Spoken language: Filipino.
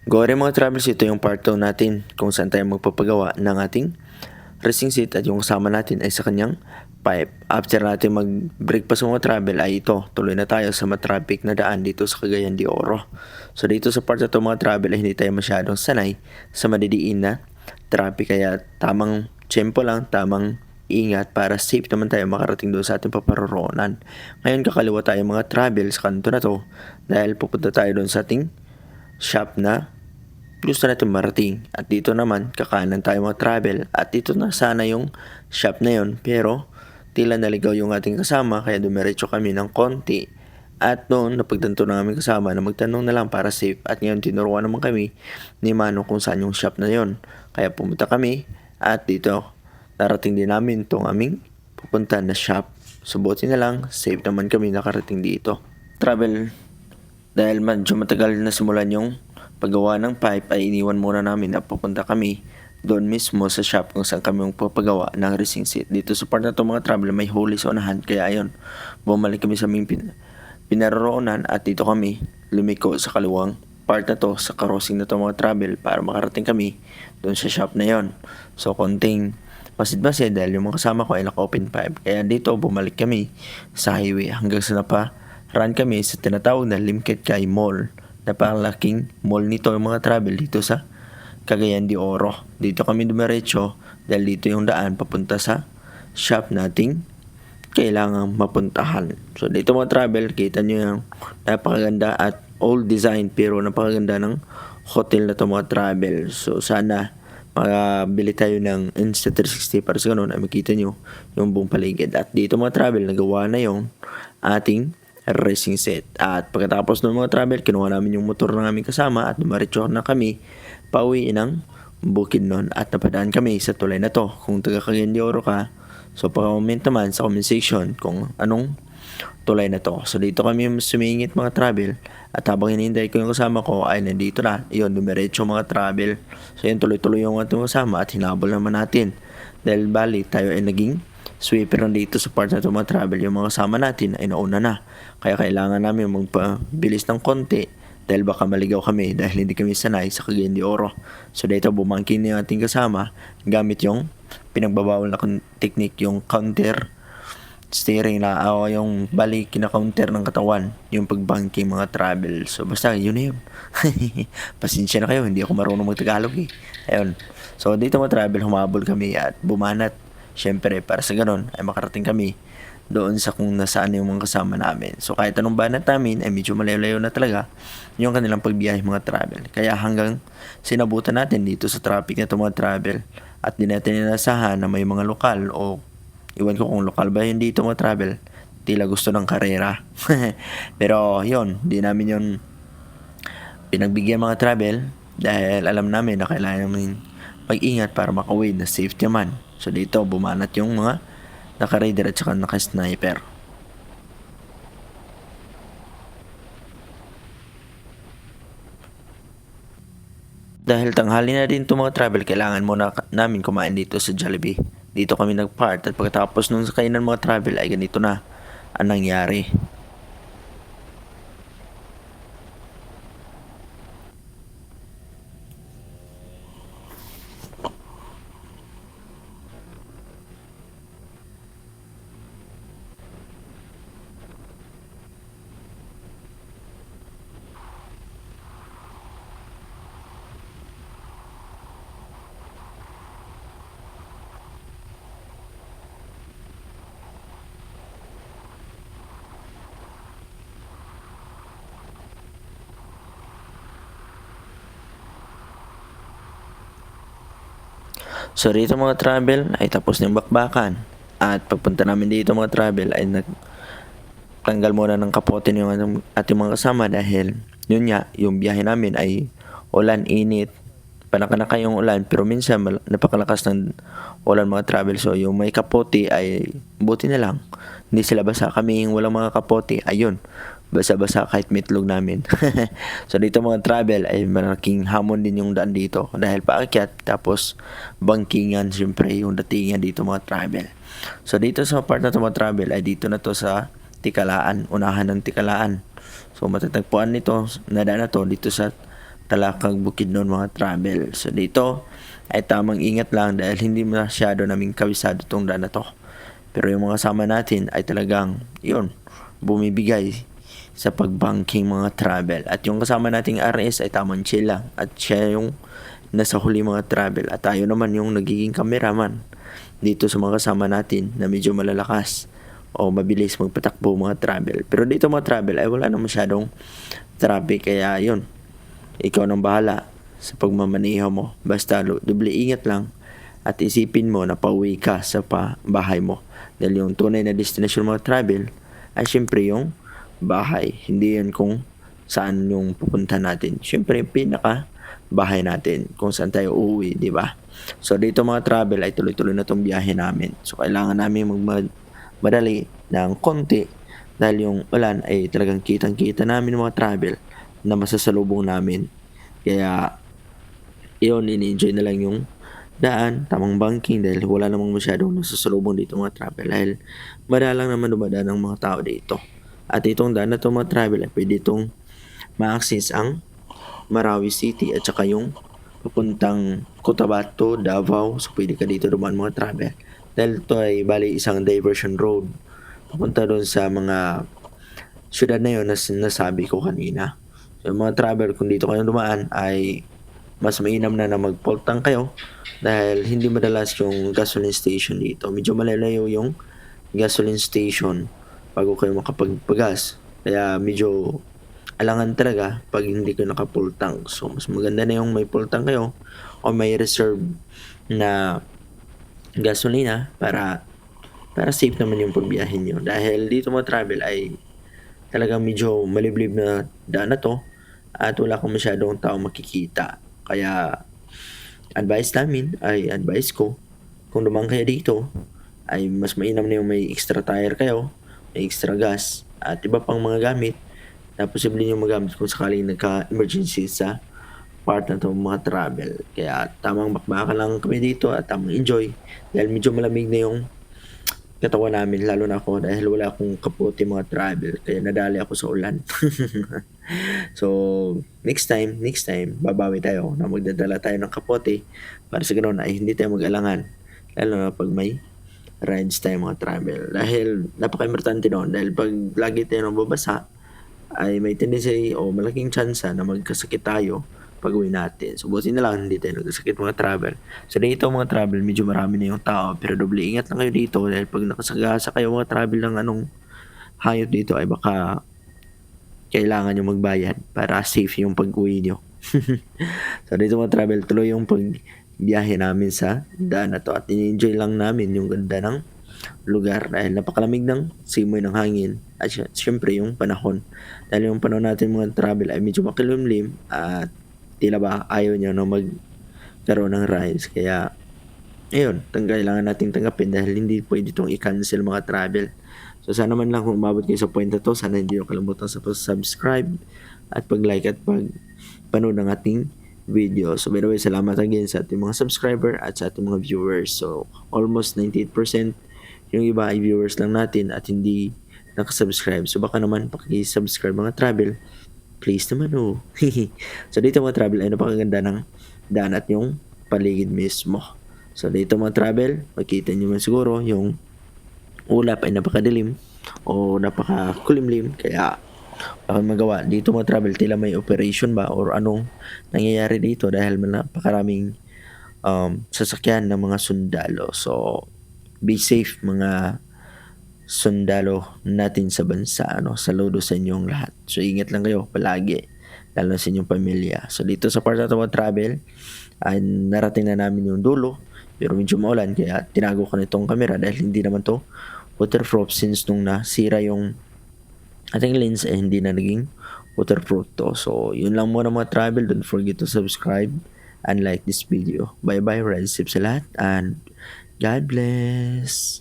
Gore mga travels, ito yung part 2 natin kung saan tayo magpapagawa ng ating racing seat at yung kasama natin ay sa kanyang pipe. After natin mag-break pa sa mga travel ay ito, tuloy na tayo sa matraffic na daan dito sa Cagayan de Oro. So dito sa part na ito mga travel ay hindi tayo masyadong sanay sa madidiin na traffic, kaya tamang tiyempo lang, tamang ingat para safe naman tayo makarating doon sa ating paparoroonan. Ngayon kakaliwa tayo mga travel sa kanto na to dahil pupunta tayo doon sa ating shop na gusto natin marating. At dito naman, kakanan tayo mga travel. At dito na sana yung shop na yon, pero tila naligaw yung ating kasama kaya dumiretso kami ng konti. At noon, napagtanto na kami kasama na magtanong na lang para safe. At ngayon, tinuruan naman kami ni Mano kung saan yung shop na yon. Kaya pumunta kami at dito, narating din namin itong aming pupunta na shop. Subutin na lang, safe naman kami nakarating dito. Travel, dahil medyo matagal na simulan yung paggawa ng pipe ay iniwan muna namin na pupunta kami doon mismo sa shop kung saan kami magpapagawa ng racing seat. Dito sa part na to mga travel may huli sa unahan, kaya ayun, bumalik kami sa aming pinaroroonan at dito kami lumiko sa kaliwang part na to, sa crossing na to mga travel, para makarating kami doon sa shop na yon. So konting masid-masid dahil yung mga kasama ko ay naka-open pipe, kaya dito bumalik kami sa highway hanggang sa run kami sa tinatawag na Limkit Kay Mall. Napakalaking mall nito yung mga travel dito sa Cagayan de Oro. Dito kami dumiretso dahil dito yung daan papunta sa shop nating kailangang mapuntahan. So dito mga travel, kita nyo yung napakaganda at old design pero napakaganda ng hotel na to mga travel. So sana makabili tayo ng Insta360 para sa ganun ay makita nyo yung buong paligid. At dito mga travel, nagawa na yung ating racing set. At pagkatapos ng mga travel, kinuha namin yung motor ng aming kasama at dumiretso na kami pauwi ng Bukidnon at napadaan kami sa tulay na to. Kung taga Cagayan de Oro ka, so pag-comment naman sa comment section kung anong tulay na to. So dito kami sumingit mga travel at habang hinihintay ko yung kasama ko ay nandito na. Iyon, dumiretso mga travel. So yun, tuloy-tuloy yung ating kasama at hinabol naman natin. Dahil bali, tayo ay naging sweeper na dito sa part na ito mga travel. Yung mga kasama natin ay nauna na. Kaya kailangan namin magpabilis ng konti dahil baka maligaw kami dahil hindi kami sanay sa Cagayan de Oro. So dito bumangkin yung ating kasama gamit yung pinagbabawal na technique, yung counter steering na yung balik kina-counter ng katawan, yung pagbanking mga travel. So basta yun na yun. Pasensya na kayo, hindi ako marunong magtagalog eh. Ayun. So dito mga travel, humabol kami at bumanat. Syempre para sa ganun ay makarating kami doon sa kung nasaan yung mga kasama namin. So kahit anong banat namin ay medyo malayo-layo na talaga yung kanilang pagbiyahe mga travel. Kaya hanggang sinabutan natin dito sa traffic na ito mga travel at di natin inasahan na may mga lokal o iwan ko kung lokal ba yun dito mga travel, tila gusto ng karera. Pero yun, di namin yun pinagbigyan mga travel dahil alam namin na kailangan namin mag-ingat para makauwi na safety man. So dito bumanat yung mga naka-raider at saka naka-sniper. Dahil tanghali na din itong mga travel, kailangan muna namin kumain dito sa Jollibee. Dito kami nag-part at pagkatapos nung sa kainan mga travel ay ganito na ang nangyari. So dito mga travel ay tapos ng bakbakan. At pagpunta namin dito mga travel ay nagtanggal muna ng kapote yung ating mga kasama dahil yun nga, yung biyahe namin ay ulan, init, panakanaka yung ulan pero minsan napakalakas ng ulan mga travel. So yung may kapote ay buti na lang hindi sila basa. Kami yung walang mga kapote, ayun, basa-basa kahit mitlog namin. So dito mga travel ay malaking hamon din yung daan dito dahil paakyat tapos bangkingan syempre yung datingan dito mga travel. So dito sa part na to mga travel ay dito na to sa Tikalaan, unahan ng Tikalaan. So matatagpuan nito na daan na to dito sa Talakag Bukidnon mga travel. So dito ay tamang ingat lang dahil hindi masyado naming kabisado tong daan na to. Pero yung mga kasama natin ay talagang yun, bumibigay sa pagbanking mga travel. At yung kasama nating RS ay tamang chill lang. At siya yung nasa huli mga travel. At tayo naman yung nagiging cameraman dito sa mga kasama natin na medyo malalakas o mabilis magpatakbo mga travel. Pero dito mga travel ay wala na masyadong traffic. Kaya yun, ikaw nang bahala sa pagmamaneho mo. Basta doble ingat lang at isipin mo na pauwi ka sa bahay mo. Dahil yung tunay na destination mga travel ay syempre yung bahay. Hindi yun kung saan yung pupunta natin. Syempre yung pinaka bahay natin kung saan tayo uuwi, di ba? So dito mga travel ay tuloy-tuloy na tong biyahe namin. So kailangan namin magmadali ng konti dahil yung ulan ay talagang kitang-kita namin mga travel na masasalubong namin. Kaya yun, ini-enjoy na lang yung daan, tamang banking dahil wala namang masyadong nasasalubong dito mga travel dahil madalang naman dumadaan ng mga tao dito. At itong daan na ito mga travel ay pwede itong ma-access ang Marawi City at saka yung papuntang Cotabato, Davao. So pwede ka dito dumaan mga travel dahil ito ay bali isang diversion road papunta doon sa mga syudad na yun na nasabi ko kanina. So mga travel, kung dito kayo dumaan ay mas mainam na mag-full tank kayo dahil hindi madalas yung gasoline station dito. Medyo malalayo yung gasoline station bago kayo makapagpagas. Kaya medyo alangan talaga pag hindi kayo naka-full tank. So mas maganda na yung may full tank kayo o may reserve na gasolina para safe naman yung pagbiyahin nyo. Dahil dito mga travel ay talagang medyo maliblib na daan na to at wala kang masyadong tao makikita. Kaya advice ko, kung dumaan kayo dito, ay mas mainam na yung may extra tire kayo, may extra gas, at iba pang mga gamit na posible nyo magamit kung sakaling nagka-emergency sa part na itong mga travel. Kaya tamang bakbakan lang kami dito at tamang enjoy dahil medyo malamig na yung katawan namin, lalo na ako dahil wala akong kapote mga travel kaya nadali ako sa ulan. So next time babawi tayo na magdadala tayo ng kapote para sa ganoon ay hindi tayo mag-alangan, lalo na pag may rides tayo mga travel dahil napaka-importante noon dahil pag lagi tayo nang babasa ay may tendency o malaking chance na magkasakit tayo pag uwi natin. So buti na lang hindi tayo nagkasakit mga travel. So dito mga travel medyo marami na yung tao pero doble ingat lang kayo dito dahil pag nakasagasa kayo mga travel ng anong hayop dito ay baka kailangan nyo magbayad para safe yung pag-uwi nyo. So dito mga travel tuloy yung pagbiyahe namin sa daan na to at in-enjoy lang namin yung ganda ng lugar dahil napakalamig ng simoy ng hangin at syempre yung panahon dahil yung panahon natin mga travel ay medyo makilimlim at tila ba ayaw niya no magkaroon ng rides. Kaya ayun, kailangan nating tanggapin dahil hindi pwede itong i-cancel mga travel. So sana man lang kung umabot kayo sa point na to, sana hindi nyo kalimutan sa subscribe at pag-like at panood ng ating video. So by the way, salamat again sa ating mga subscriber at sa ating mga viewers. So almost 98% yung iba ay viewers lang natin at hindi nakasubscribe. So baka naman paki-subscribe mga travel. Please naman oh. So dito mga travel ay napakaganda ng daan at yung paligid mismo. So dito mga travel, makita nyo man siguro yung ulap ay napakadilim o napakakulimlim kaya wala kang magawa. Dito mga travel tila may operation ba or anong nangyayari dito dahil napakaraming sasakyan ng mga sundalo. So be safe mga sundalo natin sa bansa, saludo sa inyong lahat. So ingat lang kayo palagi, lalo sa inyong pamilya. So dito sa part na travel ay narating na namin yung dulo pero medyo maulan kaya tinago ko nitong camera dahil hindi naman to waterproof since nung nasira yung ating lens ay hindi na naging waterproof to. So yun lang muna mga travel. Don't forget to subscribe and like this video. Bye bye, ride safe sa lahat and God bless.